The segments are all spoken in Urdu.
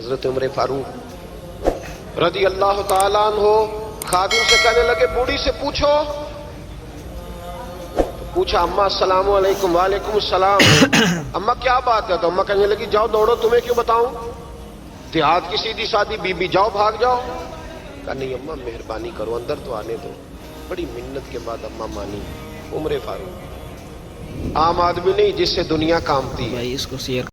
حضرت عمر فاروق رضی اللہ تعالیٰ عنہ خادم سے کہنے لگے بوڑھی سے پوچھو. پوچھا اما السلام علیکم. وعلیکم السلام. اما کیا بات ہے؟ تو اما کہنے لگی جاؤ دوڑو, تمہیں کیوں بتاؤں, دیہات کی سیدھی سادی بی بی, جاؤ بھاگ جاؤ. کہا نہیں اما مہربانی کرو اندر تو آنے دو. بڑی منت کے بعد اما مانی. عمر فاروق عام آدمی نہیں جس سے دنیا کامتی ہے. بھائی اس کو شیئر.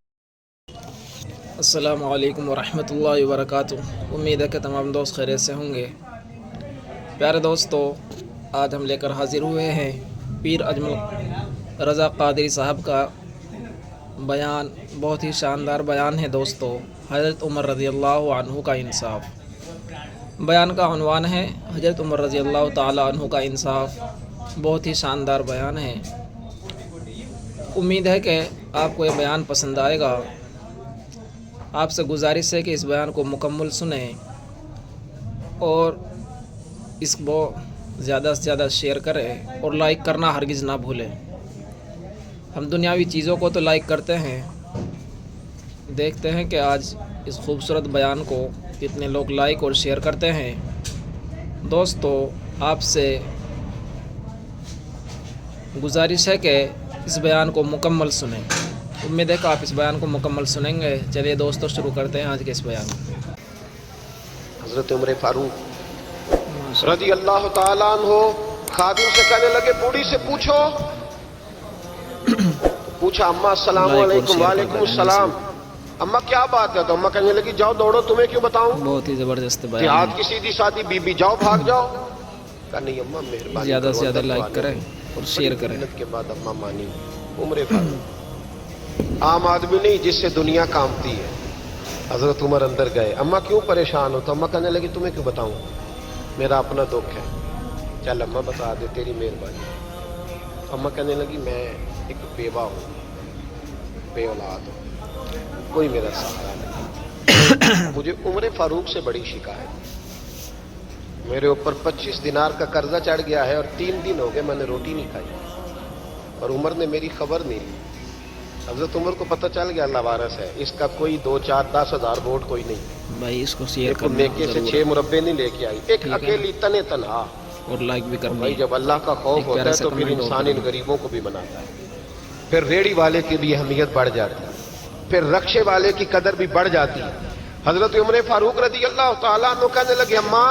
السلام علیکم ورحمۃ اللہ وبرکاتہ. امید ہے کہ تمام دوست خیریت سے ہوں گے. پیارے دوستو, آج ہم لے کر حاضر ہوئے ہیں پیر اجمل رضا قادری صاحب کا بیان. بہت ہی شاندار بیان ہے دوستو. حضرت عمر رضی اللہ عنہ کا انصاف. بیان کا عنوان ہے حضرت عمر رضی اللہ تعالی عنہ کا انصاف. بہت ہی شاندار بیان ہے. امید ہے کہ آپ کو یہ بیان پسند آئے گا. آپ سے گزارش ہے کہ اس بیان کو مکمل سنیں اور اس کو زیادہ سے زیادہ شیئر کریں اور لائک کرنا ہرگز نہ بھولیں. ہم دنیاوی چیزوں کو تو لائک کرتے ہیں, دیکھتے ہیں کہ آج اس خوبصورت بیان کو کتنے لوگ لائک اور شیئر کرتے ہیں. دوستو, آپ سے گزارش ہے کہ اس بیان کو مکمل سنیں. امید ہے کہ آپ اس بیان کو مکمل سنیں گے. چلیے دوستو شروع کرتے ہیں آج کے اس بیان کو. حضرت عمر فاروق رضی اللہ تعالیٰ عنہ خادم سے کہنے لگے بوڑھی سے پوچھو. پوچھا اما السلام علیکم. وعلیکم السلام. اما کیا بات ہے؟ تو اما کہنے لگی جاؤ دوڑو, تمہیں کیوں بتاؤں, بہت ہی زبردست بیان دیہات ہے. کی سیدھی سادی بی بی, جاؤ بھاگ جاؤ. کہا نہیں اما مہربانی زیادہ کرو سے زیادہ اندر تو لائک آنے کریں دو. اور شیئر بڑی کریں. محنت کے بعد اما مانی. عمر فاروق عام آدمی نہیں جس سے دنیا کامتی ہے. حضرت عمر اندر گئے. اما کیوں پریشان ہو؟ تو اما کہنے لگی تمہیں کیوں بتاؤں, میرا اپنا دکھ ہے. چل اما بتا دے, تیری مہربانی. اما کہنے لگی میں ایک بیوہ ہوں, بے اولاد ہوں, کوئی میرا سہارا نہیں. مجھے عمر فاروق سے بڑی شکایت. میرے اوپر 25 دینار کا قرضہ چڑھ گیا ہے اور 3 دن ہو گئے میں نے روٹی نہیں کھائی, اور عمر نے میری خبر نہیں لی. حضرت عمر کو پتہ چل گیا اللہ وارث ہے, اس کا کوئی 2 4 10 ہزار ووٹ کوئی نہیں. بھائی اس کو شیئر ایک کرنا میکے سے ضرور 6 مربے نہیں لے کے آئی, ایک ٹھیک ہے. اکیلی تنے تنہا. اور لائک بھی کرنی بھائی ہے. جب اللہ کا خوف ایک ہوتا پیارا ہے سا تو پھر کمنٹ اور انسان ان کرنا. غریبوں کو بھی بناتا ہے. پھر ریڑھی والے کی بھی اہمیت بڑھ جاتی ہے, پھر رکشے والے کی قدر بھی بڑھ جاتی ہے. حضرت عمر فاروق رضی اللہ تعالیٰ عنہ کہنے لگے اماں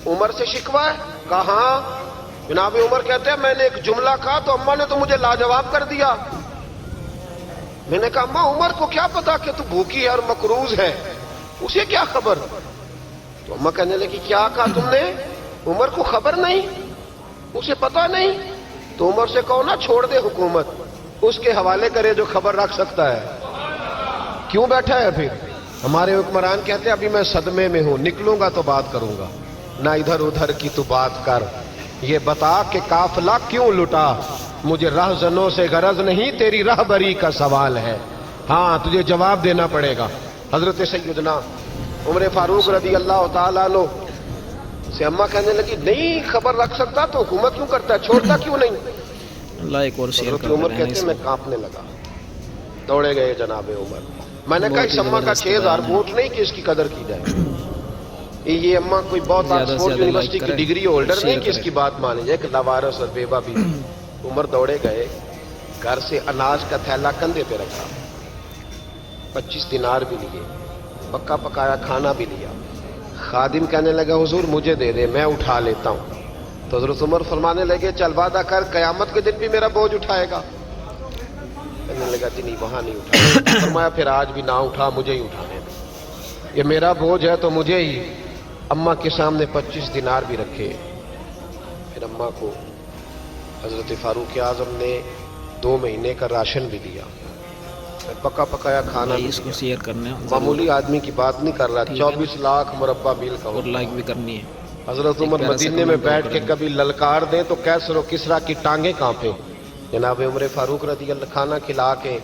عمر سے شکوہ ہے؟ کہاں؟ جناب عمر کہتے ہیں میں نے ایک جملہ کہا تو اماں نے تو مجھے لاجواب کر دیا. میں نے کہا اماں عمر کو کیا پتا کہ تو بھوکی ہے اور مقروض ہے, اسے کیا خبر؟ تو اماں کہنے لگی کیا کہا تم نے؟ عمر کو خبر نہیں, اسے پتا نہیں. تو عمر سے کہو نا چھوڑ دے حکومت, اس کے حوالے کرے جو خبر رکھ سکتا ہے. کیوں بیٹھا ہے پھر؟ ہمارے حکمران کہتے ہیں ابھی میں صدمے میں ہوں, نکلوں گا تو بات کروں گا. نہ ادھر ادھر کی تو بات کر, یہ بتا کہ قافلہ کیوں لٹا. مجھے رہزنوں سے غرض نہیں, تیری رہبری کا سوال ہے. ہاں تجھے جواب دینا پڑے گا. حضرت سیدنا عمر فاروق رضی اللہ تعالیٰ عنہ سے اماں کہنے لگی نہیں خبر رکھ سکتا تو حکومت کیوں کرتا ہے, چھوڑتا کیوں نہیں؟ لائک اور شیئر حضرت کرتے عمر رہنا کہتے اس ہیں کو. میں کانپنے لگا. دوڑے گئے جناب عمر. میں نے کہا بہت اس ہی اماں کا زبردست 6000 بیان ہے. ووٹ نہیں کہ اس کی قدر کی جائے. یہ اماں کوئی بہت زیادہ سے آکسفورڈ زیادہ یونیورسٹی لائک کی کریں ڈگری ہولڈر اور نہیں شیئر کہ اس کی بات مانی جائے, کہ لاوارث اور بیوہ بھی. عمر دوڑے گئے, گھر سے اناج کا تھیلا کندھے پہ رکھا, 25 دینار بھی لیے, پکا پکایا کھانا بھی لیا. خادم کہنے لگا حضور مجھے دے دے میں اٹھا لیتا ہوں. تو حضرت عمر فرمانے لگے چل وعدہ کر قیامت کے دن بھی میرا بوجھ اٹھائے گا. کہنے لگا جی نہیں وہاں نہیں اٹھا. فرمایا پھر آج بھی نہ اٹھا, مجھے ہی اٹھانے دے, یہ میرا بوجھ ہے تو مجھے ہی. اماں کے سامنے 25 دینار بھی رکھے. پھر اماں کو حضرت فاروق اعظم نے 2 مہینے کا راشن بھی دیا, پکا پکایا کھانا بھائی بھی اس کو دیا. شیئر کرنا ضرور معمولی آدمی کی بات نہیں کر رہا, ٹھیک ہے. 24 لاکھ مربع میل کا اور لائک ہوتا. بھی کرنی ہے. حضرت ایک عمر پیارا سا مدینے میں کمنٹ اور بیٹھ کے کرنا. کبھی للکار دیں تو کیسر و کسرا کی ٹانگیں کانپیں. جناب عمر فاروق رضی اللہ کھانا کھلا کے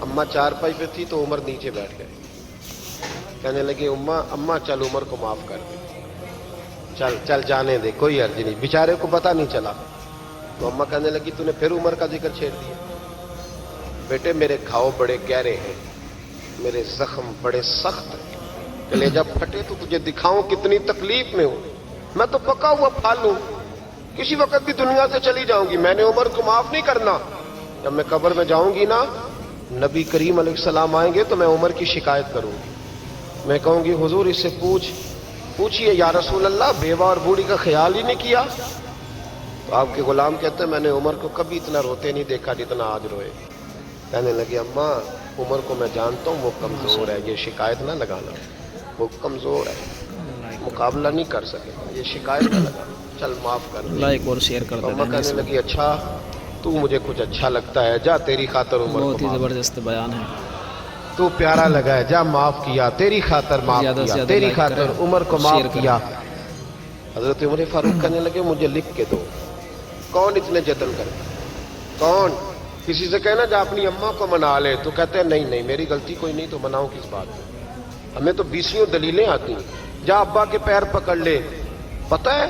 اماں چارپائی پہ تھی تو عمر نیچے بیٹھ گئے. کہنے لگے اماں چل عمر کو معاف کر دے, چل چل جانے دے, کوئی حرج نہیں, بیچارے کو پتہ نہیں چلا. تو اماں کہنے لگی تو نے پھر عمر کا ذکر چھیڑ دیا. بیٹے میرے گھاؤ بڑے گہرے ہیں, میرے زخم بڑے سخت ہیں، کلیجہ پھٹے تو تجھے دکھاؤں کتنی تکلیف میں ہوں، میں تو پکا ہوا پھال ہوں، کسی وقت بھی دنیا سے چلی جاؤں گی، میں نے عمر کو معاف نہیں کرنا۔ جب میں قبر میں جاؤں گی نا، نبی کریم علیہ السلام آئیں گے تو میں عمر کی شکایت کروں گی، میں کہوں گی حضور اس سے پوچھئے یا رسول اللہ بیوہ اور بوڑھی کا خیال ہی نہیں کیا؟ تو آپ کے غلام کہتے ہیں میں نے عمر کو کبھی اتنا روتے نہیں دیکھا جتنا آج روئے۔ کہنے لگے اماں عمر کو میں جانتا ہوں وہ کمزور ہے، یہ شکایت نہ لگانا، وہ کمزور ہے، مقابلہ نہیں کر سکے گا، یہ شکایت نہ لگانا، چل معاف کر دے۔ لائک اور شیئر کر اماں دینا، کہنے لگی اچھا تو مجھے کچھ اچھا لگتا ہے، جا تیری خاطر عمر بہت کو ہی معاف، زبردست بیان ہے۔ تو پیارا لگا ہے، جا معاف کیا، تیری خاطر معاف زیادہ سے کیا، زیادہ تیری لائک خاطر کریں، عمر کو شیئر معاف کریں۔ کیا۔ حضرت عمر فاروق کہنے لگے مجھے لکھ کے دو، کون اتنے جتن کرتا، کون؟ کسی سے کہنا جا اپنی اماں کو منا لے، تو کہتے ہیں نہیں نہیں میری غلطی کوئی نہیں تو مناؤں کس بات پہ، ہمیں تو 20 دلیلیں آتی ہیں، جا ابا کے پیر پکڑ لے۔ پتہ ہے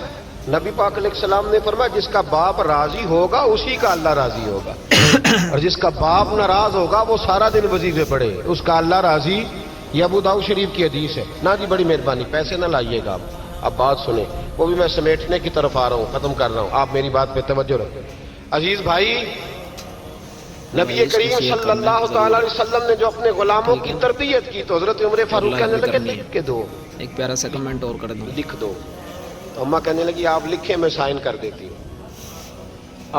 نبی پاک علیہ السلام نے فرمایا جس کا باپ راضی ہوگا اسی کا اللہ راضی ہوگا، اور جس کا باپ ناراض ہوگا وہ سارا دن وظیفے پڑھے، اس کا اللہ راضی۔ یہ ابو داؤد شریف کی حدیث ہے نا جی، بڑی مہربانی، پیسے نہ لائیے گا آپ، اب بات سنیں، وہ بھی میں سمیٹنے کی طرف آ رہا ہوں، ختم کر رہا ہوں، آپ میری بات پہ توجہ رکھیں۔ عزیز بھائی، نبی کریم صلی اللہ تعالی علیہ وسلم نے جو اپنے غلاموں کی تربیت کی تو حضرت عمر فاروق کہنے لگے لکھ کے دو، ایک پیارا سا کمنٹ اور کر دوں۔ لکھ دو۔ تو اماں کہنے لگی آپ لکھیں میں سائن کر دیتی ہوں،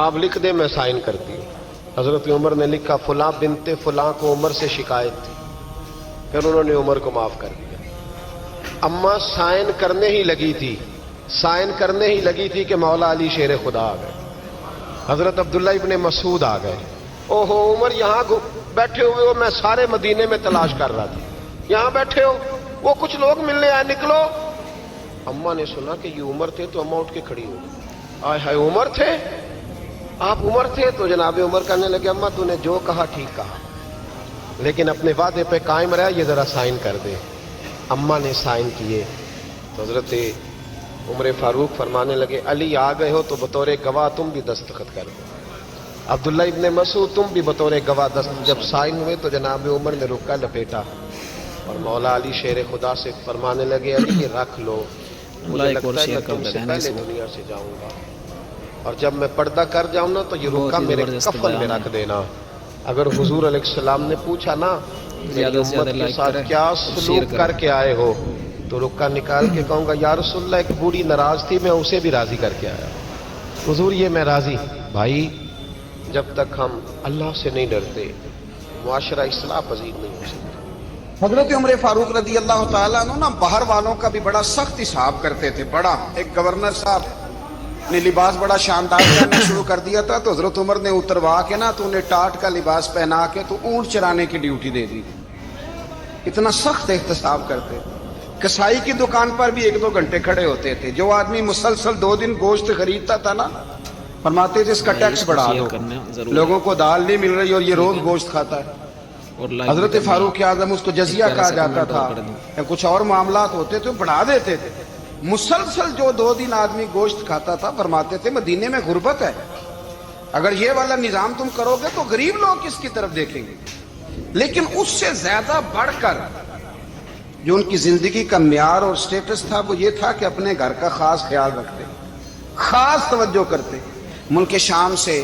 آپ لکھ دیں میں سائن کرتی ہوں۔ حضرت عمر نے لکھا فلاں بنت فلاں کو عمر سے شکایت تھی، پھر انہوں نے عمر کو معاف کر دیا۔ اماں سائن کرنے ہی لگی تھی کہ مولا علی شیر خدا آ گئے، حضرت عبداللہ ابن مسعود آ گئے، اوہو عمر یہاں بیٹھے ہوئے ہو، میں سارے مدینے میں تلاش کر رہا تھا، یہاں بیٹھے ہو، وہ کچھ لوگ ملنے آئے، نکلو۔ اماں نے سنا کہ یہ عمر تھے تو اماں اٹھ کے کھڑی ہوئی، آئے ہائے عمر تھے، آپ عمر تھے؟ تو جناب عمر کہنے لگے اماں تو نے جو کہا ٹھیک کہا، لیکن اپنے وعدے پہ قائم رہا، یہ ذرا سائن کر دے۔ اماں نے سائن کیے تو حضرت عمر فاروق فرمانے لگے علی آ گئے ہو تو بطور گواہ تم بھی دستخط کر دو، عبداللہ ابن مسعود تم بھی بطور گواہ دستخط۔ جب سائن ہوئے تو جناب عمر نے رکا لپیٹا اور مولا علی شیر خدا سے فرمانے لگے علی یہ رکھ لو، مجھے لائک اور لگتا ہے شیئر میں کر تم سے دینا پہلے دنیا سے جاؤں گا، اور جب میں پردہ کر جاؤں نا تو یہ رکا بہت ہی میرے زبردست کفن میں بیان ہے۔ رکھ دینا۔ اگر حضور علیہ السلام نے پوچھا نا میری زیادہ سے امت زیادہ کے لائک ساتھ کریں، کیا شیئر سلوک کریں۔ کر کے آئے ہو، تو رکا نکال کے کہوں گا یا رسول اللہ ایک بوڑھی ناراض تھی میں اسے بھی راضی کر کے آیا، حضور یہ میں راضی۔ بھائی جب تک ہم اللہ سے نہیں ڈرتے معاشرہ اصلاح پذیر نہیں ہو سکتا۔ حضرت عمر فاروق رضی اللہ تعالیٰ عنہ نا باہر والوں کا بھی بڑا سخت حساب کرتے تھے، بڑا۔ ایک گورنر صاحب نے لباس بڑا شاندار پہننا شروع کر دیا تھا تو حضرت عمر نے اتروا کے نا تو انہیں ٹاٹ کا لباس پہنا کے تو اونٹ چرانے کی ڈیوٹی دے دی، اتنا سخت احتساب کرتے۔ کسائی کی دکان پر بھی 1-2 گھنٹے کھڑے ہوتے تھے، جو آدمی مسلسل 2 دن گوشت خریدتا تھا نا فرماتے تھے اس کا ٹیکس بڑھا شیئر دو، کرنا ضرور۔ لوگوں کو دال نہیں مل رہی اور یہ روز گوشت کھاتا ہے۔ اور لائک حضرت بھی کرنا۔ فاروق اعظم اس کو جزیہ ایک پیارا کہا سا جاتا کمنٹ اور تھا کر دوں۔ یا کچھ اور معاملات ہوتے تھے بڑھا دیتے تھے۔ مسلسل جو 2 دن آدمی گوشت کھاتا تھا فرماتے تھے مدینے میں غربت ہے، اگر یہ والا نظام تم کرو گے تو غریب لوگ کس کی طرف دیکھیں گے۔ لیکن اس سے زیادہ بڑھ کر جو ان کی زندگی کا معیار اور سٹیٹس تھا وہ یہ تھا کہ اپنے گھر کا خاص خیال رکھتے، خاص توجہ کرتے۔ ملک شام سے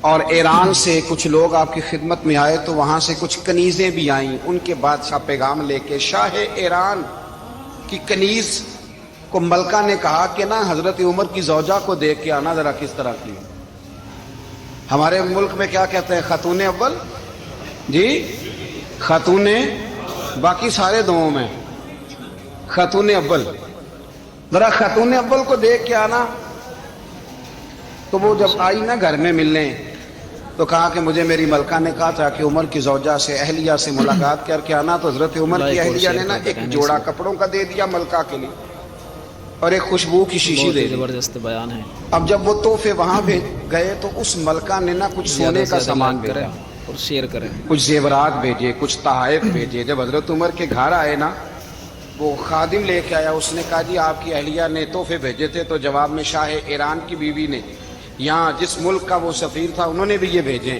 اور ایران سے کچھ لوگ آپ کی خدمت میں آئے تو وہاں سے کچھ کنیزیں بھی آئیں، ان کے بادشاہ پیغام لے کے۔ شاہ ایران کی کنیز کو ملکہ نے کہا کہ نا حضرت عمر کی زوجہ کو دیکھ کے آنا ذرا کس طرح کی۔ ہمارے ملک میں کیا کہتے ہیں خاتون اول، جی خاتون، باقی سارے دووں میں خاتون اول، ذرا خاتون اول کو دیکھ کے آنا۔ تو وہ جب آئی نا گھر میں ملنے تو کہا کہ مجھے میری ملکہ نے کہا تھا کہ عمر کی زوجہ سے اہلیہ سے ملاقات کر کے آنا، تو حضرت عمر کی اہلیہ نے نا ایک جوڑا کپڑوں کا دے دیا ملکہ کے لیے اور ایک خوشبو کی شیشی بہت دے ہی دی۔ زبردست بیان ہے۔ اب جب وہ تحفے وہاں گئے تو اس ملکہ نے نا کچھ زیادہ سونے سے کا زیادہ سامان لائک کریں بھیجا، اور شیئر کریں۔ کچھ زیورات بھیجے، کچھ تحائف بھیجے۔ جب حضرت عمر کے گھر آئے نا وہ خادم لے کے آیا، اس نے کہا جی آپ کی اہلیہ نے تحفے بھیجے تھے، تو جواب میں شاہ ایران کی بیوی نے، یہاں جس ملک کا وہ سفیر تھا انہوں نے بھی یہ بھیجے۔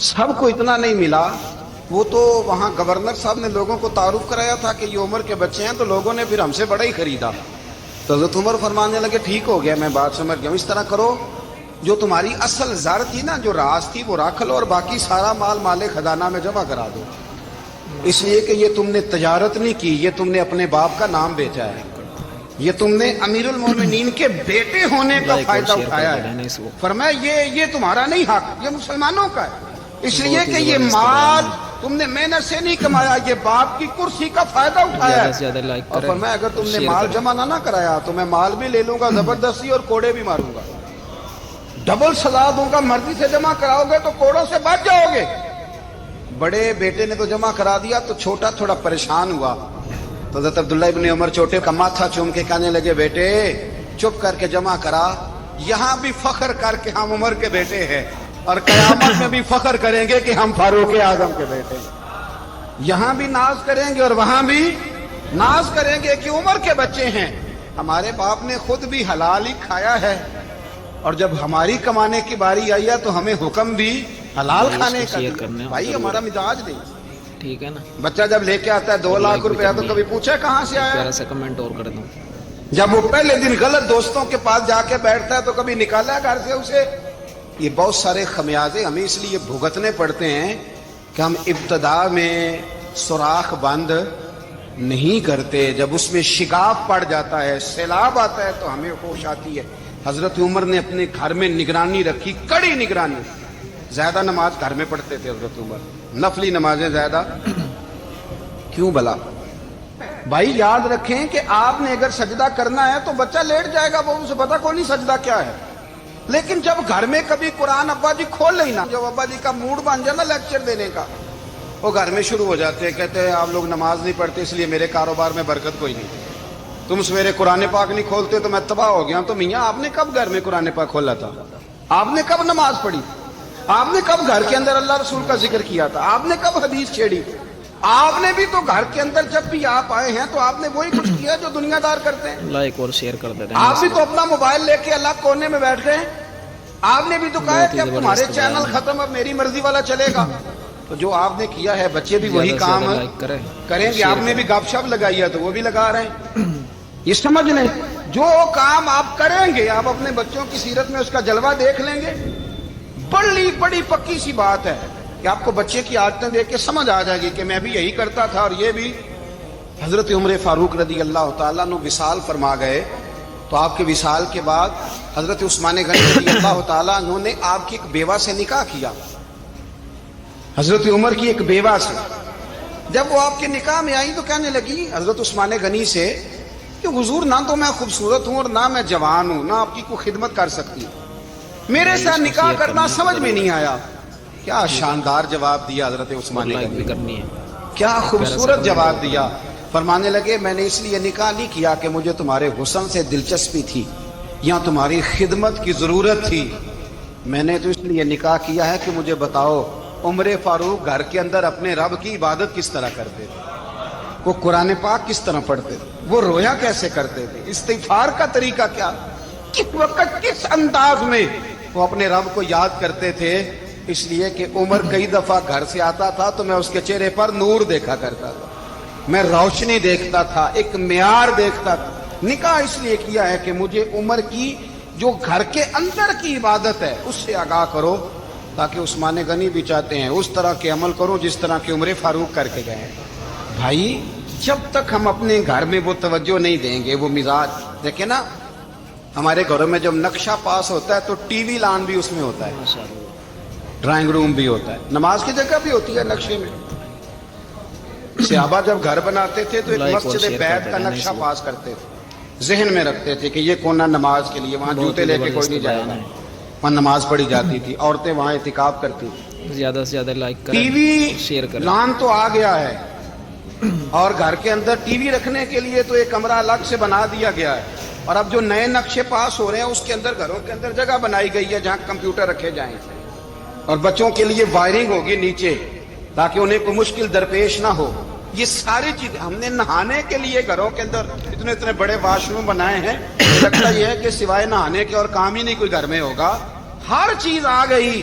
سب کو اتنا نہیں ملا. وہ تو وہاں گورنر صاحب نے لوگوں کو تعارف کرایا تھا کہ یہ عمر کے بچے ہیں, تو لوگوں نے پھر ہم سے بڑا ہی خریدا. تو حضرت عمر فرمانے لگے ٹھیک ہو گیا, میں بات سمجھ گیا ہوں, اس طرح کرو جو تمہاری اصل زر تھی نا, جو راز تھی, وہ رکھ لو اور باقی سارا مال خزانہ میں جمع کرا دو. اس لیے کہ یہ تم نے تجارت نہیں کی, یہ تم نے اپنے باپ کا نام بیچا ہے, یہ تم نے امیر المومنین کے بیٹے ہونے کا فائدہ اٹھایا ہے. فرمایا یہ تمہارا نہیں حق, یہ مسلمانوں کا ہے. اس لیے کہ یہ مال تم نے محنت سے نہیں کمایا, یہ باپ کی کرسی کا فائدہ اٹھایا ہے. اور فرمایا اگر تم نے مال جمع نہ کرایا تو میں مال بھی لے لوں گا زبردستی اور کوڑے بھی ماروں گا, ڈبل سزا دوں گا. مرضی سے جمع کراؤ گے تو کوڑوں سے بچ جاؤ گے. بڑے بیٹے نے تو جمع کرا دیا, تو چھوٹا تھوڑا پریشان ہوا. تو حضرت عبداللہ ابن عمر چھوٹے کا ماتھا چوم کے کہنے لگے بیٹے چپ کر کے جمع کرا, یہاں بھی فخر کر کے ہم عمر کے بیٹے ہیں, اور قیامت میں بھی فخر کریں گے کہ ہم فاروق اعظم کے بیٹے ہیں. یہاں بھی ناز کریں گے اور وہاں بھی ناز کریں گے کہ عمر کے بچے ہیں. ہمارے باپ نے خود بھی حلال ہی کھایا ہے, اور جب ہماری کمانے کی باری آئی ہے تو ہمیں حکم بھی حلال کھانے کا. بھائی ہمارا مزاج نہیں, ٹھیک ہے نا. بچہ جب لے کے آتا ہے 2 لاکھ روپیہ تو کبھی پوچھا کہاں سے آیا. پیارا سا کمنٹ اور کر دوں. جب وہ پہلے دن غلط دوستوں کے پاس جا کے بیٹھتا ہے تو کبھی نکالا گھر سے اسے. یہ بہت سارے خمیازے ہمیں اس لیے بھگتنے پڑتے ہیں کہ ہم ابتدا میں سوراخ بند نہیں کرتے. جب اس میں شگاف پڑ جاتا ہے, سیلاب آتا ہے, تو ہمیں ہوش آتی ہے. حضرت عمر نے اپنے گھر میں نگرانی رکھی, کڑی نگرانی. زیادہ نماز گھر میں پڑھتے تھے حضرت عمر, نفلی نمازیں زیادہ کیوں بلا. بھائی یاد رکھیں کہ آپ نے اگر سجدہ کرنا ہے تو بچہ لیٹ جائے گا, وہ اسے پتا کوئی نہیں سجدہ کیا ہے. لیکن جب گھر میں کبھی قرآن ابا جی کھول لیں نا, جب ابا جی کا موڈ بن جائے نا لیکچر دینے کا, وہ گھر میں شروع ہو جاتے ہیں, کہتے ہیں آپ لوگ نماز نہیں پڑھتے اس لیے میرے کاروبار میں برکت کوئی نہیں. تم سویرے قرآن پاک نہیں کھولتے تو میں تباہ ہو گیا. تو میاں آپ نے کب گھر میں قرآن پاک کھولا تھا؟ آپ نے کب نماز پڑھی؟ آپ نے کب گھر کے اندر اللہ رسول کا ذکر کیا تھا؟ آپ نے کب حدیث چھیڑی؟ آپ نے بھی تو گھر کے اندر جب بھی آپ آئے ہیں تو آپ نے وہی کچھ کیا جو دنیا دار کرتے ہیں. لائک اور شیئر کر دیتے ہیں. آپ بھی تو اپنا موبائل لے کے الگ کونے میں بیٹھ گئے. آپ نے بھی تو کہا ہے کہ اب تمہارے چینل ختم, اب میری مرضی والا چلے گا. تو جو آپ نے کیا ہے بچے بھی وہی کام کریں گے. آپ نے بھی گپ شپ لگائی ہے تو وہ بھی لگا رہے ہیں. یہ سمجھ لیں جو کام آپ کریں گے آپ اپنے بچوں کی سیرت میں اس کا جلوہ دیکھ لیں گے. بڑی پکی سی بات ہے کہ آپ کو بچے کی عادتیں دیکھ کے سمجھ آ جائے گی کہ میں بھی یہی کرتا تھا. اور یہ بھی حضرت عمر فاروق رضی اللہ تعالیٰ عنہ وصال فرما گئے, تو آپ کے وصال کے بعد حضرت عثمان غنی رضی اللہ تعالیٰ عنہ نے آپ کی ایک بیوہ سے نکاح کیا. حضرت عمر کی ایک بیوہ سے جب وہ آپ کے نکاح میں آئی تو کہنے لگی حضرت عثمان غنی سے کہ حضور نہ تو میں خوبصورت ہوں اور نہ میں جوان ہوں, نہ آپ کی کوئی خدمت کر سکتی, میرے ساتھ نکاح کرنا سمجھ میں نہیں آیا. کیا شاندار جواب دیا حضرت عثمان غنی, کیا خوبصورت جواب دیا. فرمانے لگے میں نے اس لیے نکاح نہیں کیا کہ مجھے تمہارے حسن سے دلچسپی تھی یا تمہاری خدمت کی ضرورت تھی. میں نے تو اس لیے نکاح کیا ہے کہ مجھے بتاؤ عمر فاروق گھر کے اندر اپنے رب کی عبادت کس طرح کرتے تھے, وہ قرآن پاک کس طرح پڑھتے تھے, وہ رویا کیسے کرتے تھے, استغفار کا طریقہ کیا, کس وقت کس انداز میں وہ اپنے رب کو یاد کرتے تھے. اس لیے کہ عمر کئی دفعہ گھر سے آتا تھا تو میں اس کے چہرے پر نور دیکھا کرتا تھا, میں روشنی دیکھتا تھا, ایک معیار دیکھتا تھا. نکاح اس لیے کیا ہے کہ مجھے عمر کی جو گھر کے اندر کی عبادت ہے اس سے آگاہ کرو, تاکہ عثمان غنی بھی چاہتے ہیں اس طرح کے عمل کرو جس طرح کے عمر فاروق کر کے گئے. بھائی جب تک ہم اپنے گھر میں وہ توجہ نہیں دیں گے, وہ مزاج دیکھیں نا, ہمارے گھروں میں جب نقشہ پاس ہوتا ہے تو ٹی وی لان بھی اس میں ہوتا ہے, ڈرائنگ روم بھی ہوتا ہے, نماز کی جگہ بھی ہوتی ہے نقشے میں. صحابہ جب گھر بناتے تھے تو ایک مسجد بیت کا نقشہ پاس کرتے تھے, ذہن میں رکھتے تھے کہ یہ کونا نماز کے لیے, وہاں جوتے لے کے کوئی نہیں جائے گا, وہاں نماز پڑھی جاتی تھی, عورتیں وہاں اعتکاف کرتی تھی. زیادہ سے زیادہ لائک کریں, ٹی وی شیئر کریں. لان تو آ گیا ہے, اور گھر کے اندر ٹی وی رکھنے کے لیے تو ایک کمرہ الگ سے بنا دیا گیا ہے. اور اب جو نئے نقشے پاس ہو رہے ہیں اس کے اندر گھروں کے اندر جگہ بنائی گئی ہے جہاں کمپیوٹر رکھے جائیں, اور بچوں کے لیے وائرنگ ہوگی نیچے تاکہ انہیں کوئی مشکل درپیش نہ ہو. یہ ساری چیزیں ہم نے نہانے کے لیے گھروں کے اندر اتنے بڑے واش روم بنائے ہیں, لگتا یہ ہے کہ سوائے نہانے کے اور کام ہی نہیں کوئی گھر میں ہوگا. ہر چیز آ گئی.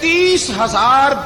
30,000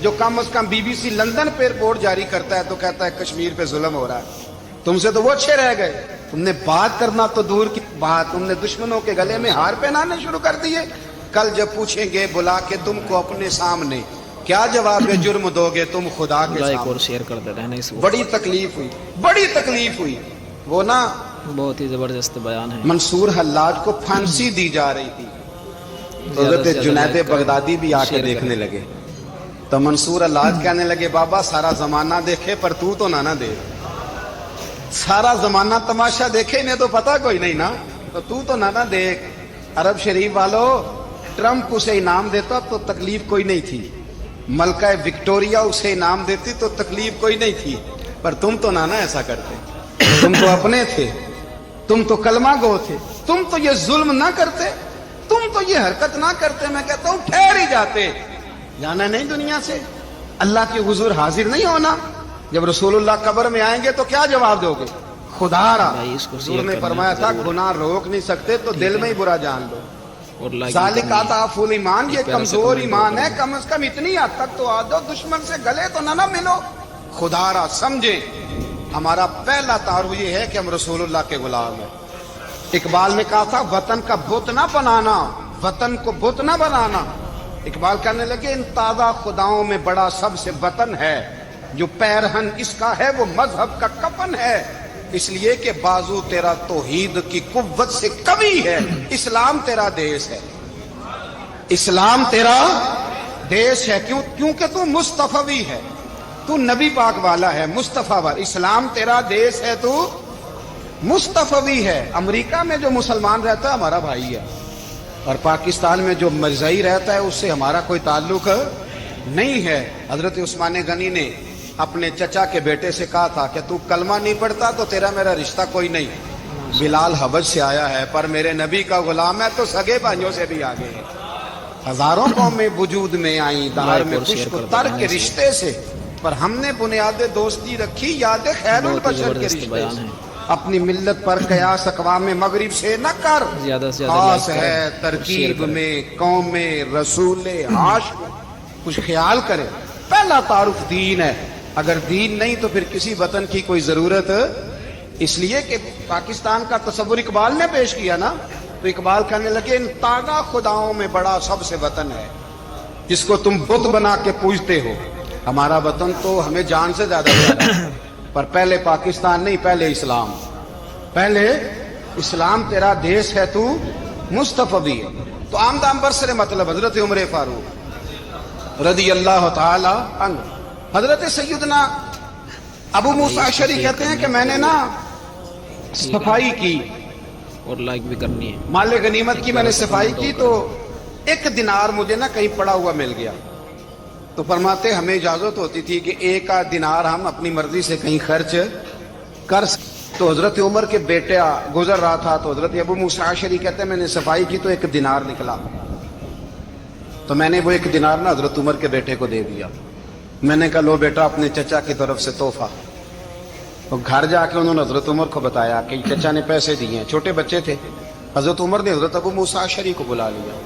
جو کم از کم BBC لندن پہ رپورٹ جاری کرتا ہے تو کہتا ہے کشمیر پہ ظلم ہو رہا ہے. تم سے تو وہ اچھے رہ گئے. تم نے بات کرنا تو دور کی بات, تم نے دشمنوں کے گلے میں ہار پہنانے شروع کر دیے. کل جب پوچھیں گے بلا کے تم کو اپنے سامنے, کیا جواب جرم دو گے تم خدا کے لائک اور سامنے؟ شیئر کرتے رہنا اس وقت. بڑی تکلیف ہوئی, بڑی تکلیف ہوئی. وہ نا بہت ہی زبردست بیان ہے. منصور حلاج کو پھانسی دی جا رہی تھی, زیادہ سے حضرت زیادہ جنید لائک کریں، بغدادی بھی آ کے شیئر دیکھنے کریں. لگے. تو منصور حلاج کہنے لگے بابا سارا زمانہ دیکھے پر تو نہ دے. سارا زمانہ تماشا دیکھے انہیں تو پتا کوئی نہیں نا, تو نہ دیکھ. عرب شریف والو, ٹرمپ اسے انعام دیتا تو تکلیف کوئی نہیں تھی, ملکہ وکٹوریا اسے انعام دیتی تو تکلیف کوئی نہیں تھی, پر تم تو نہ ایسا کرتے. تم تو اپنے تھے, تم تو کلمہ گو تھے, تم تو یہ ظلم نہ کرتے, تم تو یہ حرکت نہ کرتے. میں کہتا ہوں ٹھہر ہی جاتے. جانا نہیں دنیا سے, اللہ کے حضور حاضر نہیں ہونا. جب رسول اللہ قبر میں آئیں گے تو کیا جواب دو گے؟ خدا را. بھائی اس کو حضور شیئر نے کرنا فرمایا تھا ضرور. گناہ روک نہیں سکتے تو دل میں ہی برا جان لو. اور لائک بھی ذالک کرنا ہے. اضعف الایمان, یہ پیارا سا کمزور کمنٹ ایمان ہے. کرنا. کم از کم اتنی حد تک تو آ جاؤ, دشمن سے گلے تو نہ ملو. خدا را سمجھے, ہمارا پہلا تعارف یہ ہے کہ ہم رسول اللہ کے غلام ہیں. اقبال نے کہا تھا وطن کا بت نہ بنانا, وطن کو بت نہ بنانا. اقبال کہنے لگے ان تازہ خداؤں میں بڑا سب سے وطن ہے, جو پیرہن اس کا ہے وہ مذہب کا کفن ہے. اس لیے کہ بازو تیرا توحید کی قوت سے کمی ہے, اسلام تیرا دیس ہے. اسلام تیرا دیس ہے, کیونکہ تو مصطفی ہے, تو نبی پاک والا ہے, مصطفیٰ والا. اسلام تیرا دیس ہے, تو مصطفی ہے. امریکہ میں جو مسلمان رہتا ہے ہمارا بھائی ہے, اور پاکستان میں جو مرزائی رہتا ہے اس سے ہمارا کوئی تعلق نہیں ہے. حضرت عثمان غنی نے اپنے چچا کے بیٹے سے کہا تھا کہ تو کلمہ نہیں پڑھتا تو تیرا میرا رشتہ کوئی نہیں. بلال حبش سے آیا ہے پر میرے نبی کا غلام ہے, تو سگے بھائیوں سے بھی آگے ہے. ہزاروں قومیں وجود میں آئیں دہر میں خشک و تر کے رشتے سے, پر ہم نے بنیاد دوستی رکھی یاد خیر البشر کے رشتے سے. اپنی ملت پر قیاس اقوام مغرب سے نہ کر, زیادہ سے زیادہ خاص لائک کریں، ہے شیئر ترکیب کریں. میں قوم رسول ہاشم. کچھ خیال کرے, پہلا تعارف دین ہے. اگر دین نہیں تو پھر کسی وطن کی کوئی ضرورت. اس لیے کہ پاکستان کا تصور اقبال نے پیش کیا نا, تو اقبال کہنے لگے ان تازہ خداؤں میں بڑا سب سے وطن ہے جس کو تم بت بنا کے پوجتے ہو. ہمارا وطن تو ہمیں جان سے زیادہ پیارا ہے, پر پہلے پاکستان نہیں, پہلے اسلام. پہلے اسلام تیرا دیس ہے, تو مصطفی ہے. تو آمدام برسر مطلب حضرت عمر فاروق رضی اللہ تعالی عنہ. حضرت سیدنا ابو موسیٰ اشعری کہتے ہیں کہ میں نے نا صفائی کی, اور لائک بھی کرنی ہے. مال غنیمت کی میں نے صفائی کی, تو ایک دینار مجھے نا کہیں پڑا ہوا مل گیا. تو فرماتے ہمیں اجازت ہوتی تھی کہ ایک آدھ دینار ہم اپنی مرضی سے کہیں خرچ کر سکتے. تو حضرت عمر کے بیٹا گزر رہا تھا, تو حضرت ابو موسیٰ اشعری کہتے ہیں میں نے صفائی کی تو ایک دینار نکلا, تو میں نے وہ ایک دینار نا حضرت عمر کے بیٹے کو دے دیا. میں نے کہا لو بیٹا اپنے چچا کی طرف سے تحفہ. تو گھر جا کے انہوں نے حضرت عمر کو بتایا کہ چچا نے پیسے دیے ہیں. چھوٹے بچے تھے. حضرت عمر نے حضرت ابو موسیٰ اشعری کو بلا لیا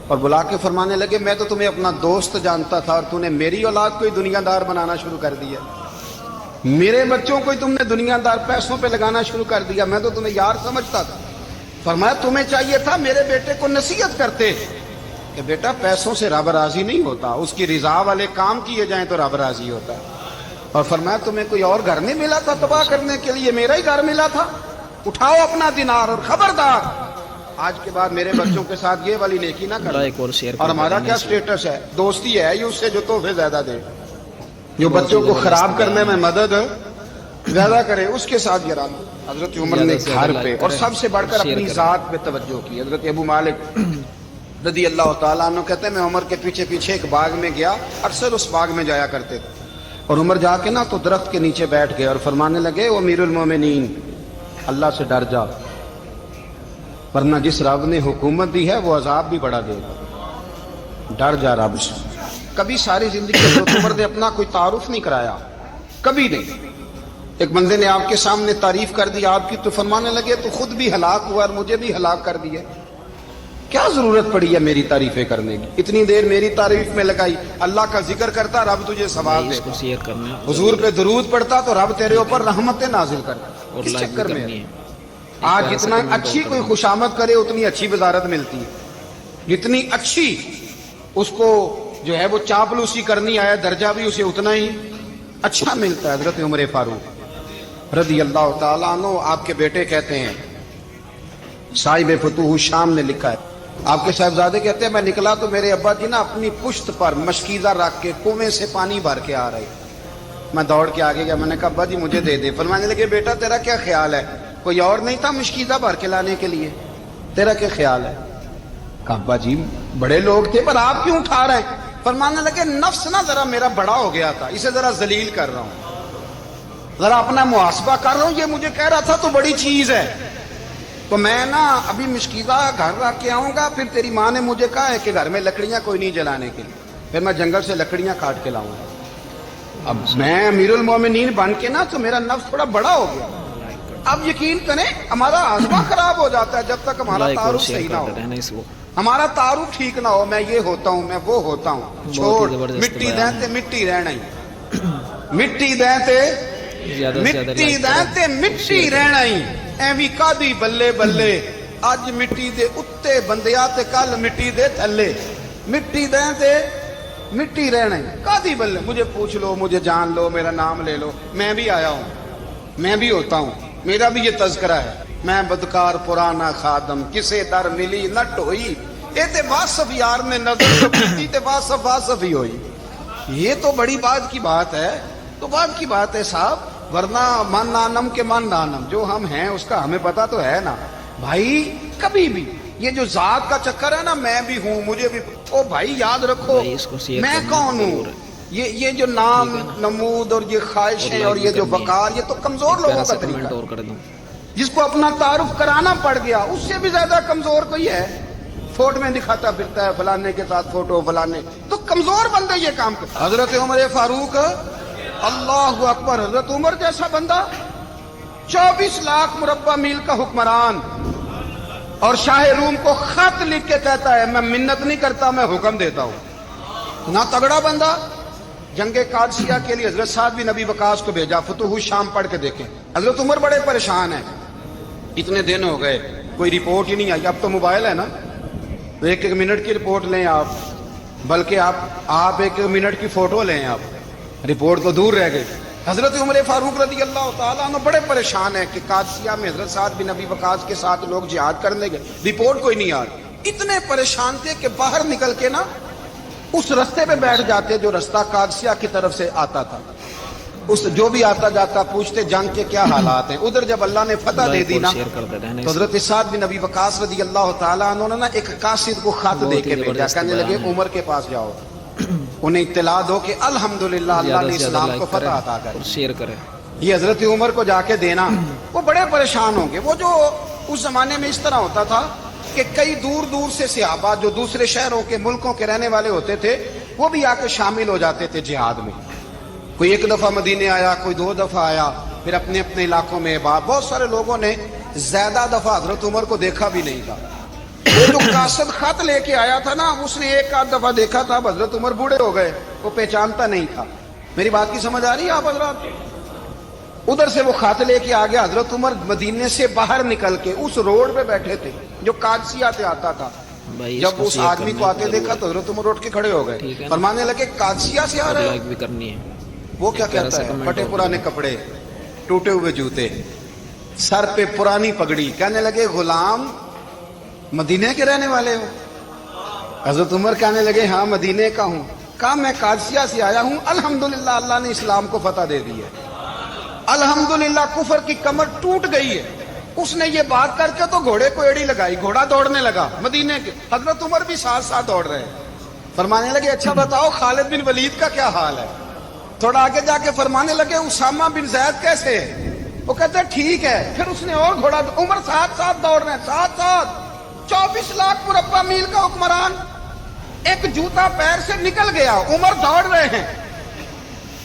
اور بلا کے فرمانے لگے میں تو تمہیں اپنا دوست جانتا تھا, اور تو نے میری اولاد کو ہی دنیا دار بنانا شروع کر دیا. میرے بچوں کو ہی تم نے دنیا دار پیسوں پہ لگانا شروع کر دیا. میں تو تمہیں یار سمجھتا تھا. فرمایا تمہیں چاہیے تھا میرے بیٹے کو نصیحت کرتے کہ بیٹا پیسوں سے رب راضی نہیں ہوتا, اس کی رضا والے کام کیے جائیں تو رب راضی ہوتا ہے. اور فرمایا تمہیں کوئی اور گھر نہیں ملا تھا تباہ کرنے کے لیے, میرا ہی گھر ملا تھا. اٹھاؤ اپنا دینار, اور خبردار آج کے بعد میرے بچوں کے ساتھ یہ والی نیکی نہ کرو. لائک اور شیئر اور ہمارا کیا سٹیٹس ہے, دوستی ہے یہ اس سے جو تحفے زیادہ دے, جو بچوں کو خراب کرنے میں مدد زیادہ کرے, اس کے ساتھ یہ رہا. حضرت عمر نے گھر پہ اور سب سے بڑھ کر اپنی ذات پہ توجہ کی. حضرت ابو مالک رضی اللہ تعالیٰ عنہ کہتے ہیں میں عمر کے پیچھے پیچھے ایک باغ میں گیا, اکثر اس باغ میں جایا کرتے تھے. اور عمر جا کے نا تو درخت کے نیچے بیٹھ گئے اور فرمانے لگے وہ امیر المومنین اللہ سے ڈر جا, ورنہ جس رب نے حکومت دی ہے وہ عذاب بھی بڑا دے گا. ڈر جا رب سے. کبھی ساری زندگی حضرت عمر نے اپنا کوئی تعارف نہیں کرایا, کبھی نہیں. ایک بندے نے آپ کے سامنے تعریف کر دی آپ کی, تو فرمانے لگے تو خود بھی ہلاک ہوا اور مجھے بھی ہلاک کر دیا. کیا ضرورت پڑی ہے میری تعریفیں کرنے کی؟ اتنی دیر میری تعریف میں لگائی، اللہ کا ذکر کرتا رب تجھے ثواب بھائی اس دیتا، کو شیئر کرنا ہے حضور پہ درود پڑتا تو رب تیرے اوپر رحمتیں نازل کرتا۔ اور کس لائک بھی چکر میں کرنی ہے۔ آج اس طرح سے جتنا کمنٹ اچھی اور کوئی کرنا۔ خوشامد کرے اتنی اچھی وزارت ملتی ہے، جتنی اچھی اس کو جو ہے وہ چاپلوسی کرنی آیا درجہ بھی اسے اتنا ہی اچھا ملتا ہے۔ حضرت عمر فاروق رضی اللہ تعالیٰ عنہ، آپ کے بیٹے کہتے ہیں، صاحب فتوح الشام نے لکھا ہے، آپ کے صاحبزادے کہتے ہیں میں نکلا تو میرے ابا جی نا اپنی پشت پر مشکیزہ رکھ کے کنویں سے پانی بھر کے آ رہے، میں دوڑ کے آگے گیا، میں نے کہا ابا جی مجھے دے دے۔ فرمانے لگے بیٹا تیرا کیا خیال ہے، کوئی اور نہیں تھا مشکیزہ بھر کے لانے کے لیے، تیرا کیا خیال ہے؟ کہا ابا جی بڑے لوگ تھے پر آپ کیوں اٹھا رہے ہیں؟ فرمانے لگے نفس نا ذرا میرا بڑا ہو گیا تھا، اسے ذرا ذلیل کر رہا ہوں، ذرا اپنا محاسبہ کر رہا ہوں، یہ مجھے کہہ رہا تھا تو بڑی چیز ہے، تو میں نا ابھی مشکیزہ گھر رکھ کے آؤں گا، پھر تیری ماں نے مجھے کہا ہے کہ گھر میں لکڑیاں کوئی نہیں جلانے کے لیے، پھر میں جنگل سے لکڑیاں کاٹ کے لاؤں گا۔ اب میں امیر المومنین بن کے نا تو میرا نفس تھوڑا بڑا ہو گیا۔ اب یقین کریں ہمارا ہاضمہ خراب ہو جاتا ہے جب تک ہمارا لائک اور تعارف شیئر صحیح نہ ہو، کرتے رہنا اس کو۔ ہمارا تعارف ٹھیک نہ ہو، میں یہ ہوتا ہوں میں وہ ہوتا ہوں، بہت ہی چھوڑ زبردست مٹی بیان دیں تے مٹی رہنا ہی، مٹی دیں تے زیادہ سے زیادہ مٹی لائک دیں کریں۔ تے مٹی رہنا ہی، ایویں کادی بلے بلے، اج مٹی دے اتے بندیا تے کل مٹی دے تھلے، مٹی دیں تے مٹی رہنا ہی، کادی بلے، مجھے پوچھ لو مجھے جان لو میرا نام لے لو، میں بھی آیا ہوں، میں بھی ہوتا ہوں، میرا بھی یہ تذکرہ ہے، میں بدکار پرانا خادم کسے در ملی نہ ٹوئی، اے تے واصف یار نے نظر جو کی تے واصف واصف ہی ہوئی۔ یہ تو بڑی بات کی بات ہے، تو بات کی بات ہے صاحب، ورنہ من نانم کے من نانم، جو ہم ہیں اس کا ہمیں پتا تو ہے نا بھائی۔ کبھی بھی یہ جو ذات کا چکر ہے نا، میں بھی ہوں مجھے بھی، او بھائی یاد رکھو بھائی اس کو شیئر میں کرنا کون ہوں، ضرور ہے۔ یہ جو نام نمود اور یہ خواہشیں اور یہ جو وقار، یہ تو کمزور لوگوں کا طریقہ کمنٹ ہے۔ اور کر دوں۔ جس کو اپنا تعارف کرانا پڑ گیا اس سے بھی زیادہ کمزور کوئی ہے، فوٹو میں دکھاتا پھرتا ہے فلانے کے ساتھ فوٹو فلانے، تو کمزور بندہ یہ کام کرتا۔ حضرت عمر فاروق اللہ اکبر، حضرت عمر جیسا بندہ 24 لاکھ مربع میل کا حکمران، اور شاہ روم کو خط لکھ کے کہتا ہے میں منت نہیں کرتا میں حکم دیتا ہوں۔ نہ تگڑا بندہ، جنگ قادسیہ کے لیے حضرت سعد بن ابی وقاص کو بھیجا، فتوح الشام پڑھ کے دیکھیں۔ حضرت عمر بڑے پریشان ہیں، اتنے دن ہو گئے کوئی رپورٹ ہی نہیں آئی، اب تو موبائل ہے نا، تو ایک ایک منٹ کی رپورٹ لیں آپ، بلکہ آپ ایک ایک منٹ کی فوٹو لیں، آپ رپورٹ تو دور رہ گئی۔ حضرت عمر فاروق رضی اللہ تعالیٰ عنہ بڑے پریشان ہیں کہ قادسیہ میں حضرت سعد بن ابی وقاص کے ساتھ لوگ جہاد کرنے گئے، رپورٹ کوئی نہیں آ رہی، اتنے پریشان تھے کہ باہر نکل کے نا اس رستے پہ بیٹھ جاتے جو رستہ قادسیہ کی طرف سے آتا تھا، اس جو بھی آتا جاتا پوچھتے جنگ کے کیا حالات ہیں۔ ادھر جب اللہ نے فتح دے دی نا تو حضرت سعد بن ابی وقاص رضی اللہ تعالیٰ عنہ نے نا ایک قاصد کو خط دے کے بھیجا، کہنے لگے عمر کے پاس جاؤ، انہیں اطلاع دو کہ الحمدللہ اللہ نے اسلام کو فتح عطا کر، شیئر کریں۔ یہ حضرت عمر کو جا کے دینا، وہ بڑے پریشان ہوں گے۔ وہ جو اس زمانے میں اس طرح ہوتا تھا کہ کئی دور دور سے صحابہ جو دوسرے شہروں کے ملکوں کے رہنے والے ہوتے تھے وہ بھی آ کے شامل ہو جاتے تھے جہاد میں، کوئی ایک دفعہ مدینے آیا، کوئی 2 دفعہ آیا، پھر اپنے اپنے علاقوں میں بہت سارے لوگوں نے زیادہ دفعہ حضرت عمر کو دیکھا بھی نہیں تھا۔ وہ جو قاصد خط لے کے آیا تھا نا اس نے 1 دفعہ دیکھا تھا، حضرت عمر بوڑھے ہو گئے، وہ پہچانتا نہیں تھا۔ میری بات کی سمجھ آ رہی ہے آپ حضرات؟ ادھر سے وہ خط لے کے آ گیا، حضرت عمر مدینے سے باہر نکل کے اس روڈ پہ بیٹھے تھے جو قادسیہ سے آتا تھا، جب اس آدمی کو آتے دیکھا تو حضرت عمر اٹھ کے کھڑے ہو گئے، فرمانے لگے قادسیہ سے آ رہے لائک بھی کرنی ہے۔ وہ کیا کہتا ہے؟ پھٹے پرانے کپڑے، ٹوٹے ہوئے جوتے، سر پہ پرانی پگڑی، کہنے لگے غلام مدینے کے رہنے والے ہو؟ حضرت عمر کہنے لگے ہاں مدینے کا ہوں۔ کہا میں قادسیہ سے آیا ہوں، الحمدللہ اللہ نے اسلام کو فتح دے دی ہے، الحمدللہ کفر کی کمر ٹوٹ گئی ہے۔ اس نے یہ بات کر کے تو گھوڑے کو ایڑی لگائی، گھوڑا دوڑنے لگا مدینے کے، حضرت عمر بھی ساتھ ساتھ دوڑ رہے ہیں۔ فرمانے لگے اچھا بتاؤ خالد بن ولید کا کیا حال ہے؟ تھوڑا آگے جا کے فرمانے لگے اسامہ بن زید کیسے ہے؟ وہ کہتے ہیں ٹھیک ہے۔ پھر اس نے اور گھوڑا، عمر ساتھ ساتھ دوڑ رہے ہیں، ساتھ ساتھ 24 لاکھ مربع میل کا حکمران، ایک جوتا پیر سے نکل گیا، عمر دوڑ رہے ہیں۔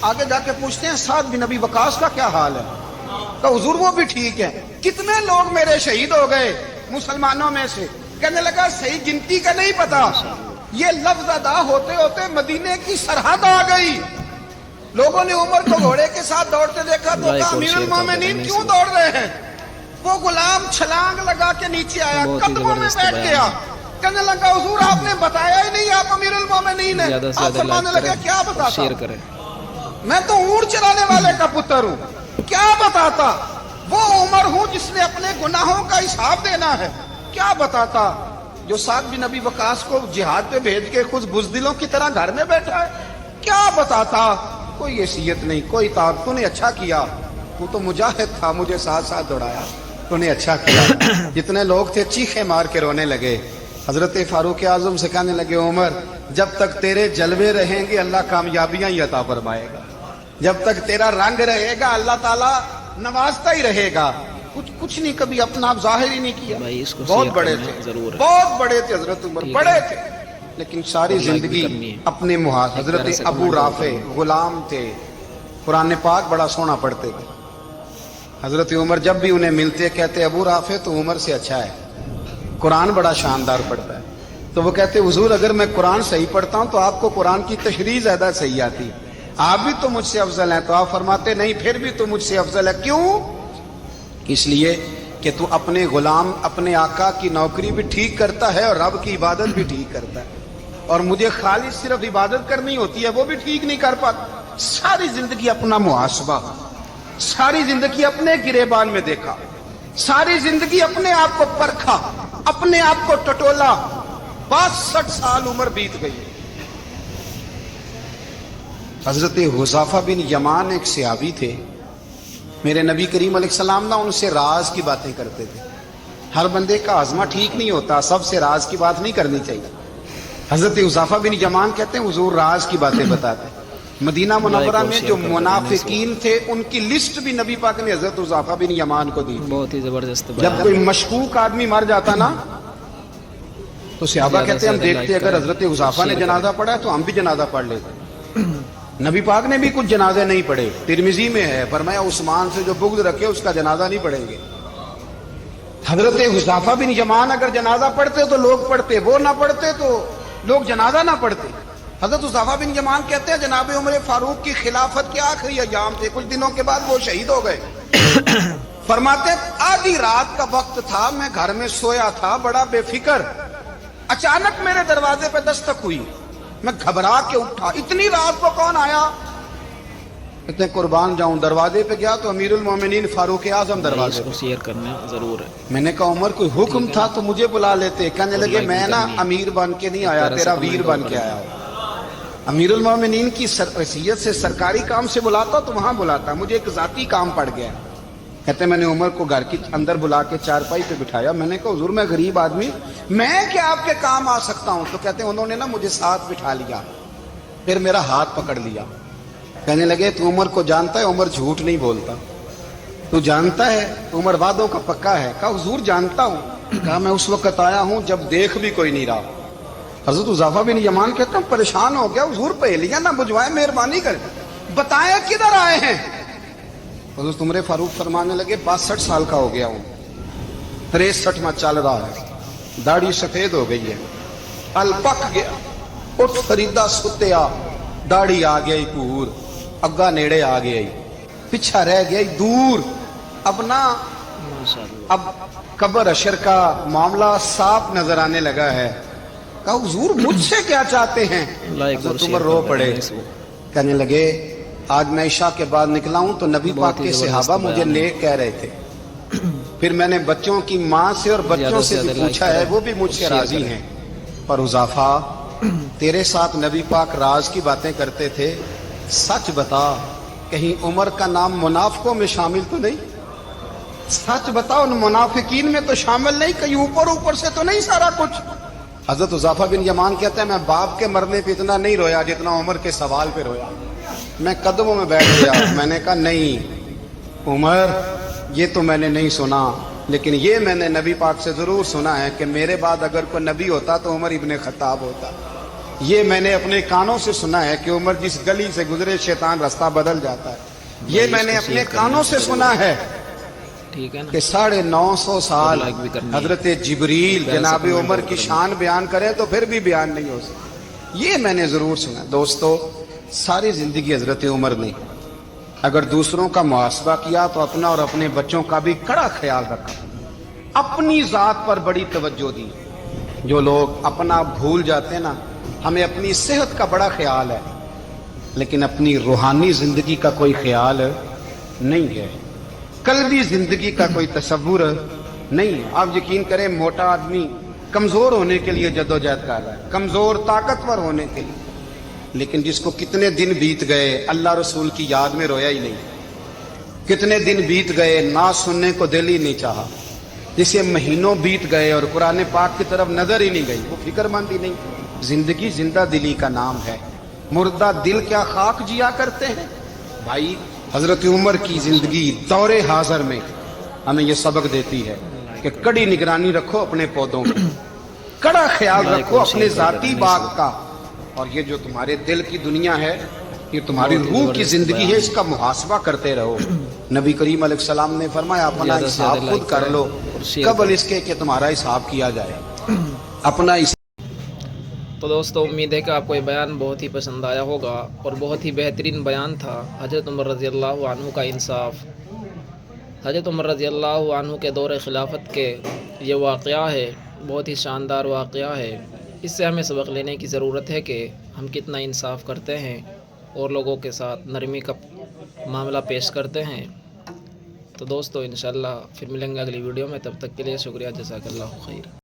آگے جا کے پوچھتے ہیں سعد بن ابی وقاص کا کیا حال ہے؟ تو حضور وہ بھی ٹھیک ہے۔ کتنے لوگ میرے شہید ہو گئے مسلمانوں میں سے، کہنے لگا صحیح گنتی کا نہیں پتا، یہ لفظ ادا ہوتے ہوتے مدینے کی سرحد آ گئی. لوگوں نے عمر کو گھوڑے کے ساتھ دوڑتے دیکھا تو کہا امیر المومنین کیوں دوڑ رہے ہیں؟ وہ غلام چھلانگ لگا کے نیچے آیا، قدموں میں بیٹھ گیا، کہنے لگا حضور آپ نے بتایا ہی نہیں آپ امیر المومنین ہیں. آپ فرمانے لگے کیا بتاتا، میں تو اونٹ چلانے والے کا پتر ہوں، کیا بتاتا؟ وہ عمر ہوں جس نے اپنے گناہوں کا حساب دینا ہے، کیا بتاتا؟ جو سعد بن ابی وقاص کو جہاد پہ بھیج کے خود بزدلوں کی طرح گھر میں بیٹھا ہے، کیا بتاتا؟ کوئی حیثیت نہیں، کوئی طاقت. تو نے اچھا کیا، تو مجاہد تھا، مجھے ساتھ ساتھ دوڑایا، تو نے اچھا کیا. جتنے لوگ تھے چیخے مار کے رونے لگے. حضرت فاروق اعظم سے کہنے لگے عمر جب تک تیرے جلوے رہیں گے اللہ کامیابیاں ہی عطا فرمائے گا، جب تک تیرا رنگ رہے گا اللہ تعالیٰ نوازتا ہی رہے گا. کچھ نہیں، کبھی اپنا آپ ظاہر ہی نہیں کیا. بہت بڑے تھے، بہت بڑے تھے حضرت عمر، بڑے تھے، لیکن ساری زندگی اپنے محاذ. حضرت ابو رافع غلام تھے، قرآن پاک بڑا سونا پڑھتے تھے. حضرت عمر جب بھی انہیں ملتے کہتے ابو رافع تو عمر سے اچھا ہے، قرآن بڑا شاندار پڑھتا ہے. تو وہ کہتے حضور اگر میں قرآن صحیح پڑھتا ہوں تو آپ کو قرآن کی تشریح زیادہ صحیح آتی، آپ بھی تو مجھ سے افضل ہیں. تو آپ فرماتے نہیں پھر بھی تو مجھ سے افضل ہے. کیوں؟ اس لیے کہ تو اپنے غلام اپنے آقا کی نوکری بھی ٹھیک کرتا ہے اور رب کی عبادت بھی ٹھیک کرتا ہے، اور مجھے خالص صرف عبادت کرنی ہوتی ہے وہ بھی ٹھیک نہیں کر پاتا. ساری زندگی اپنا محاسبہ، ساری زندگی اپنے گریبان میں دیکھا، ساری زندگی اپنے آپ کو پرکھا، اپنے آپ کو ٹٹولا. 62 سال عمر بیت گئی. حضرت حذیفہ بن یمان ایک صحابی تھے، میرے نبی کریم علیہ السلام نہ ان سے راز کی باتیں کرتے تھے. ہر بندے کا ہاضمہ ٹھیک نہیں ہوتا، سب سے راز کی بات نہیں کرنی چاہیے. حضرت حذیفہ بن یمان کہتے ہیں حضور راز کی باتیں بتاتے. مدینہ منورہ میں جو منافقین تھے ان کی لسٹ بھی نبی پاک نے حضرت حذیفہ بن یمان کو دی. بہت ہی زبردست. جب کوئی مشکوک آدمی مر جاتا نا تو صحابہ کہتے ہیں ہم دیکھتے اگر حضرت حذیفہ نے جنازہ پڑھا تو ہم بھی جنازہ پڑھ لیتے. نبی پاک نے بھی کچھ جنازے نہیں پڑھے. ترمذی میں ہے فرمایا عثمان سے جو بغض رکھے اس کا جنازہ نہیں پڑھیں گے. حضرت حذیفہ بن یمان اگر جنازہ پڑھتے تو لوگ پڑھتے، وہ نہ پڑھتے تو لوگ جنازہ نہ پڑھتے. حضرت حذیفہ بن یمان کہتے ہیں جناب عمر فاروق کی خلافت کے آخری ایام تھے، کچھ دنوں کے بعد وہ شہید ہو گئے. فرماتے آدھی رات کا وقت تھا، میں گھر میں سویا تھا بڑا بے فکر، اچانک میرے دروازے پہ دستک ہوئی، میں گھبرا کے اٹھا، اتنی رات کو کون آیا؟ اتنے قربان جاؤں، دروازے پہ گیا تو امیر المومنین فاروق اعظم دروازے پہ. شیئر کرنا ضرور ہے. میں نے کہا عمر کوئی حکم تھا تو مجھے بلا لیتے. کہنے لگے میں نا امیر بن کے نہیں آیا، تیرا ویر بن کے آیا ہوں. امیر المومنین کی حیثیت سے سرکاری کام سے بلاتا تو وہاں بلاتا، مجھے ایک ذاتی کام پڑ گیا. کہتے میں نے عمر کو گھر کے اندر بلا کے چارپائی پہ بٹھایا. میں نے کہا حضور میں غریب آدمی، میں کیا آپ کے کام آ سکتا ہوں؟ تو کہتے ہیں انہوں نے نا مجھے ساتھ بٹھا لیا، پھر میرا ہاتھ پکڑ لیا. کہنے لگے تو عمر کو جانتا ہے؟ عمر جھوٹ نہیں بولتا. تو جانتا ہے؟ عمر وعدوں کا پکا ہے. کہا حضور جانتا ہوں. کہا میں اس وقت آیا ہوں جب دیکھ بھی کوئی نہیں رہا. حضرت حذیفہ بن یمان کہتا ہوں پریشان ہو گیا، حضور پہلیاں نہ بجھوائے، مہربانی کریں بتائیں کدھر آئے ہیں. حضرت عمر فاروق فرمانے لگے 62 سال کا ہو گیا ہوں، 63واں چل رہا ہے، داڑھی سفید ہو گئی ہے، الپک گیا، اٹھ فریدا ستیا، داڑھی آ گئی پور، اگا نیڑے آ گئی، پیچھا رہ گئی دور. اب نا اب قبر اشر کا معاملہ صاف نظر آنے لگا ہے. کہا حضور مجھ سے کیا چاہتے ہیں؟ حضرت عمر رو پڑے. کہنے لگے آج میں عشاء کے بعد نکلا ہوں تو نبی پاک کے صحابہ مجھے نیک کہہ رہے تھے، پھر میں نے بچوں کی ماں سے اور بچوں سے بھی پوچھا ہے، وہ بھی مجھ سے راضی ہیں. پر حذیفہ تیرے ساتھ نبی پاک راز کی باتیں کرتے تھے، سچ بتا کہیں عمر کا نام منافقوں میں شامل تو نہیں؟ سچ بتا ان منافقین میں تو شامل نہیں، کہیں اوپر اوپر سے تو نہیں سارا کچھ؟ حضرت حذیفہ بن یمان کہتے ہیں میں باپ کے مرنے پہ اتنا نہیں رویا جتنا عمر کے سوال پہ رویا. میں قدموں میں بیٹھ گیا. میں نے کہا نہیں عمر، یہ تو میں نے نہیں سنا، لیکن یہ میں نے نبی پاک سے ضرور سنا ہے کہ میرے بعد اگر کوئی نبی ہوتا تو عمر ابن خطاب ہوتا. یہ میں نے اپنے کانوں سے سنا ہے کہ عمر جس گلی سے گزرے شیطان راستہ بدل جاتا ہے. یہ میں نے اپنے کانوں سے سنا ہے. ٹھیک ہے نا. کہ 950 سال لائک بھی کرنی ہے. حضرت جبریل جناب کمنٹ عمر کی کرنی ہے. شان بیان کرے تو پھر بھی بیان نہیں ہو سکتا. یہ میں نے ضرور سنا. دوستو ساری زندگی حضرت عمر نے اگر دوسروں کا محاسبہ کیا تو اپنا اور اپنے بچوں کا بھی کڑا خیال رکھا. اپنی ذات پر بڑی توجہ دی. جو لوگ اپنا بھول جاتے ہیں نا, ہمیں اپنی صحت کا بڑا خیال ہے لیکن اپنی روحانی زندگی کا کوئی خیال نہیں ہے, قلبی زندگی کا کوئی تصور نہیں. آپ یقین کریں موٹا آدمی کمزور ہونے کے لیے جدوجہد کر رہا ہے, کمزور طاقتور ہونے کے لیے, لیکن جس کو کتنے دن بیت گئے اللہ رسول کی یاد میں رویا ہی نہیں, کتنے دن بیت گئے نہ سننے کو دل ہی نہیں چاہا, جسے مہینوں بیت گئے اور قرآن پاک کی طرف نظر ہی نہیں گئی, وہ فکر مند ہی نہیں. زندگی زندہ دلی کا نام ہے, مردہ دل کیا خاک جیا کرتے ہیں. بھائی حضرت عمر کی زندگی دور حاضر میں ہمیں یہ سبق دیتی ہے کہ کڑی نگرانی رکھو اپنے پودوں کی, کڑا خیال رکھو اپنے ذاتی باغ کا, اور یہ جو تمہارے دل کی دنیا ہے یہ تمہاری روح کی زندگی ہے, اس کا محاسبہ کرتے رہو. نبی کریم علیہ السلام نے فرمایا اپنا حساب خود کر لو قبل اس کے کہ تمہارا حساب کیا جائے. اپنا تو دوستو امید ہے کہ آپ کو یہ بیان بہت ہی پسند آیا ہوگا اور بہت ہی بہترین بیان تھا. حضرت عمر رضی اللہ عنہ کا انصاف, حضرت عمر رضی اللہ عنہ کے دور خلافت کے یہ واقعہ ہے, بہت ہی شاندار واقعہ ہے. اس سے ہمیں سبق لینے کی ضرورت ہے کہ ہم کتنا انصاف کرتے ہیں اور لوگوں کے ساتھ نرمی کا معاملہ پیش کرتے ہیں. تو دوستو انشاءاللہ پھر ملیں گے اگلی ویڈیو میں, تب تک کے لیے شکریہ, جزاک اللہ خیر.